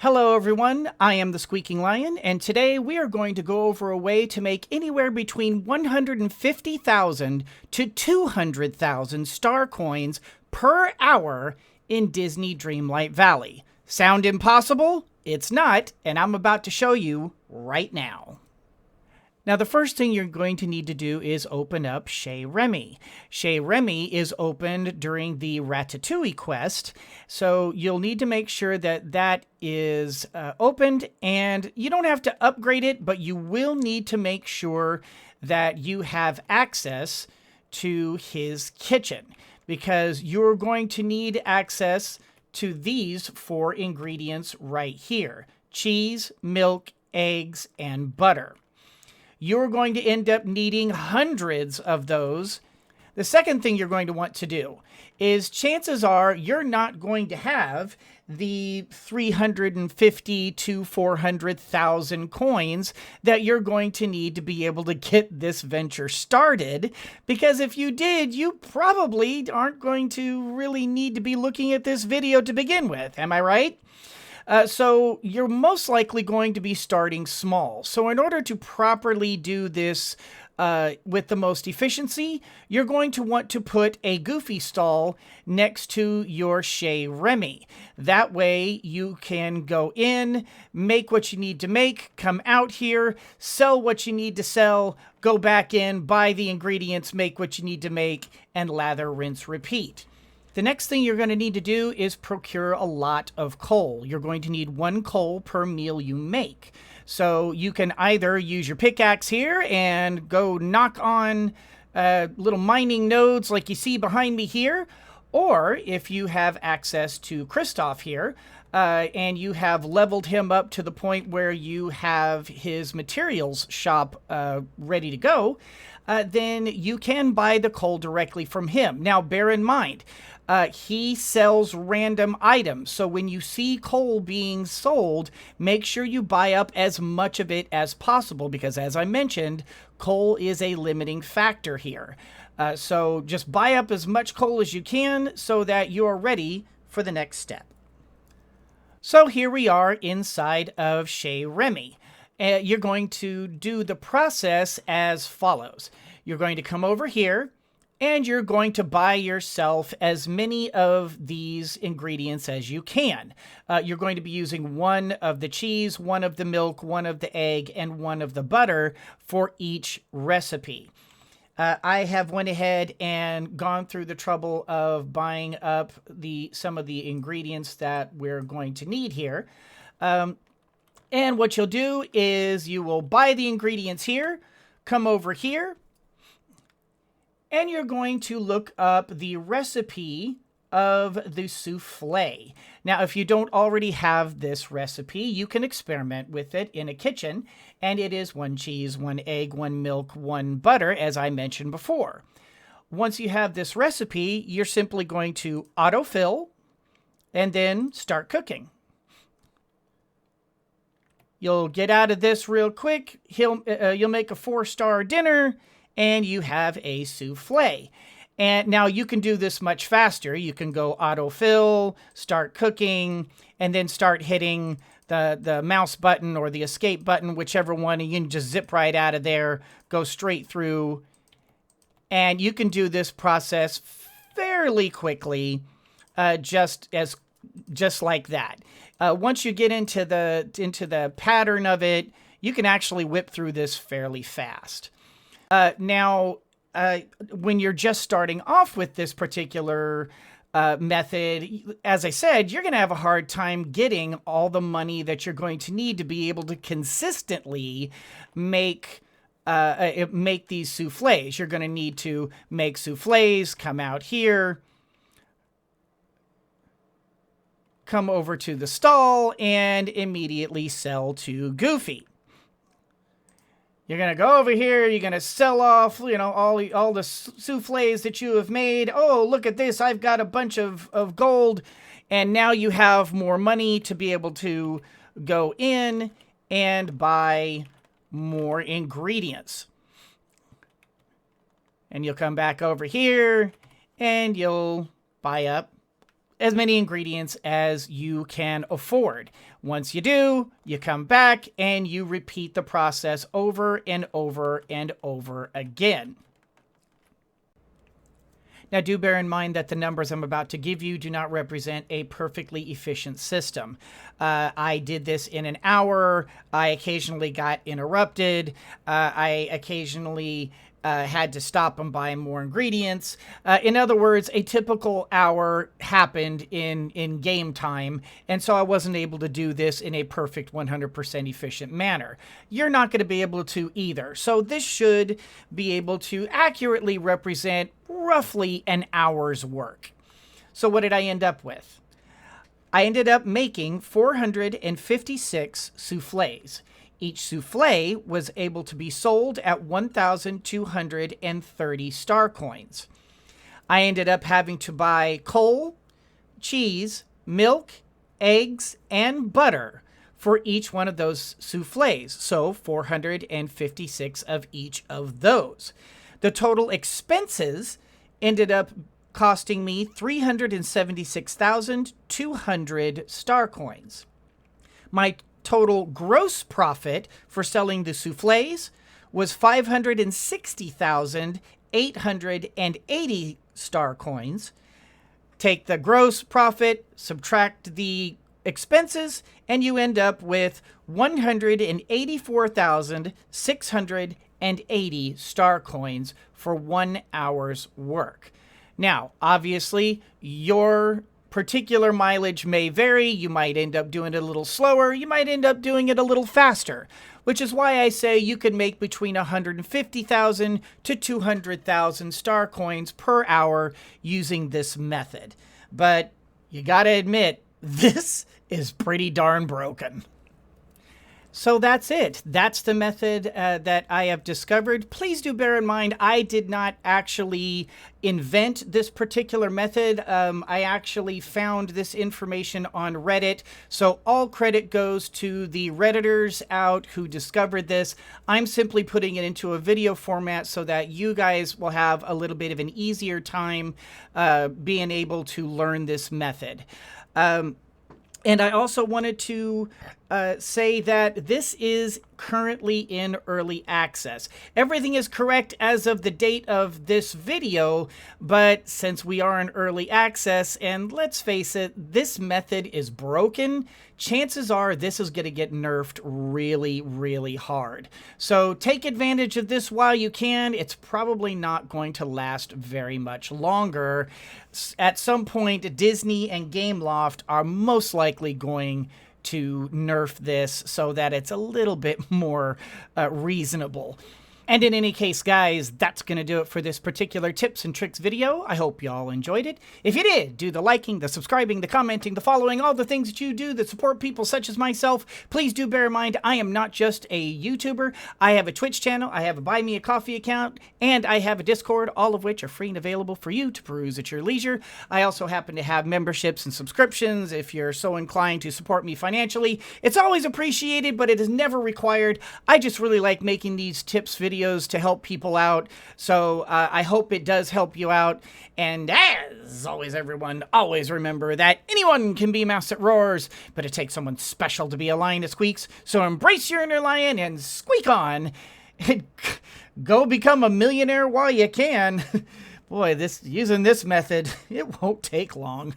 Hello everyone, I am the Squeaking Lion, and today we are going to go over a way to make anywhere between 150,000 to 200,000 star coins per hour in Disney Dreamlight Valley. Sound impossible? It's not, and I'm about to show you right now. Now, the first thing you're going to need to do is open up Chez Remy. Chez Remy is opened during the Ratatouille quest, so you'll need to make sure that that is opened, and you don't have to upgrade it, but you will need to make sure that you have access to his kitchen, because you're going to need access to these 4 ingredients right here: cheese, milk, eggs, and butter. You're going to end up needing hundreds of those. The second thing you're going to want to do is, chances are you're not going to have the 350 to 400,000 coins that you're going to need to be able to get this venture started, because if you did, you probably aren't going to really need to be looking at this video to begin with. Am I right? So you're most likely going to be starting small. So in order to properly do this with the most efficiency, you're going to want to put a Goofy stall next to your Chez Remy. That way you can go in, make what you need to make, come out here, sell what you need to sell, go back in, buy the ingredients, make what you need to make, and lather, rinse, repeat. The next thing you're going to need to do is procure a lot of coal. You're going to need 1 coal per meal you make. So you can either use your pickaxe here and go knock on little mining nodes like you see behind me here, or if you have access to Kristoff here, and you have leveled him up to the point where you have his materials shop ready to go, then you can buy the coal directly from him. Now, bear in mind, he sells random items, so when you see coal being sold, make sure you buy up as much of it as possible, because as I mentioned, coal is a limiting factor here. So just buy up as much coal as you can so that you are ready for the next step. So here we are inside of Chez Remy. You're going to do the process as follows. You're going to come over here, and you're going to buy yourself as many of these ingredients as you can. You're going to be using 1 of the cheese, 1 of the milk, 1 of the egg, and 1 of the butter for each recipe. I have went ahead and gone through the trouble of buying up some of the ingredients that we're going to need here. And what you'll do is you will buy the ingredients here, come over here, and you're going to look up the recipe of the souffle. Now, if you don't already have this recipe, you can experiment with it in a kitchen, and it is 1 cheese, 1 egg, 1 milk, 1 butter, as I mentioned before. Once you have this recipe, you're simply going to autofill and then start cooking. You'll get out of this real quick. You'll make a 4-star dinner, and you have a souffle. And now you can do this much faster. You can go autofill, start cooking, and then start hitting the mouse button or the escape button, whichever one, and you can just zip right out of there, go straight through. And you can do this process fairly quickly, just like that. Once you get into the pattern of it, you can actually whip through this fairly fast. Now, when you're just starting off with this particular method, as I said, you're going to have a hard time getting all the money that you're going to need to be able to consistently make these souffles. You're going to need to make souffles, come out here, come over to the stall, and immediately sell to Goofy. You're going to go over here, you're going to sell off, all the souffles that you have made. Oh, look at this, I've got a bunch of gold. And now you have more money to be able to go in and buy more ingredients. And you'll come back over here, and you'll buy up as many ingredients as you can afford. Once you do, you come back and you repeat the process over and over and over again. Now, do bear in mind that the numbers I'm about to give you do not represent a perfectly efficient system. I did this in an hour. I occasionally got interrupted. I occasionally had to stop and buy more ingredients. In other words, a typical hour happened in game time, and so I wasn't able to do this in a perfect 100% efficient manner. You're not going to be able to either. So this should be able to accurately represent roughly an hour's work. So what did I end up with? I ended up making 456 soufflés. Each soufflé was able to be sold at 1,230 star coins. I ended up having to buy coal, cheese, milk, eggs, and butter for each one of those soufflés, so 456 of each of those. The total expenses ended up costing me 376,200 star coins. My total gross profit for selling the soufflés was 560,880 star coins. Take the gross profit, subtract the expenses, and you end up with 184,680 star coins for 1 hour's work. Now, obviously, your particular mileage may vary. You might end up doing it a little slower. You might end up doing it a little faster, which is why I say you can make between 150,000 to 200,000 star coins per hour using this method. But you gotta admit, this is pretty darn broken. So that's it. That's the method that I have discovered. Please do bear in mind, I did not actually invent this particular method. I actually found this information on Reddit. So all credit goes to the Redditors out who discovered this. I'm simply putting it into a video format so that you guys will have a little bit of an easier time being able to learn this method. And I also wanted to say that this is currently in early access. Everything is correct as of the date of this video, but since we are in early access, and let's face it, this method is broken, chances are this is going to get nerfed really, really hard. So take advantage of this while you can. It's probably not going to last very much longer. At some point, Disney and Gameloft are most likely going to nerf this so that it's a little bit more reasonable. And in any case, guys, that's going to do it for this particular tips and tricks video. I hope you all enjoyed it. If you did, do the liking, the subscribing, the commenting, the following, all the things that you do that support people such as myself. Please do bear in mind, I am not just a YouTuber. I have a Twitch channel, I have a Buy Me a Coffee account, and I have a Discord, all of which are free and available for you to peruse at your leisure. I also happen to have memberships and subscriptions if you're so inclined to support me financially. It's always appreciated, but it is never required. I just really like making these tips videos to help people out, so I hope it does help you out. And as always, everyone, always remember that anyone can be a mouse that roars, but it takes someone special to be a lion that squeaks. So embrace your inner lion and squeak on. Go become a millionaire while you can. Boy, using this method, it won't take long.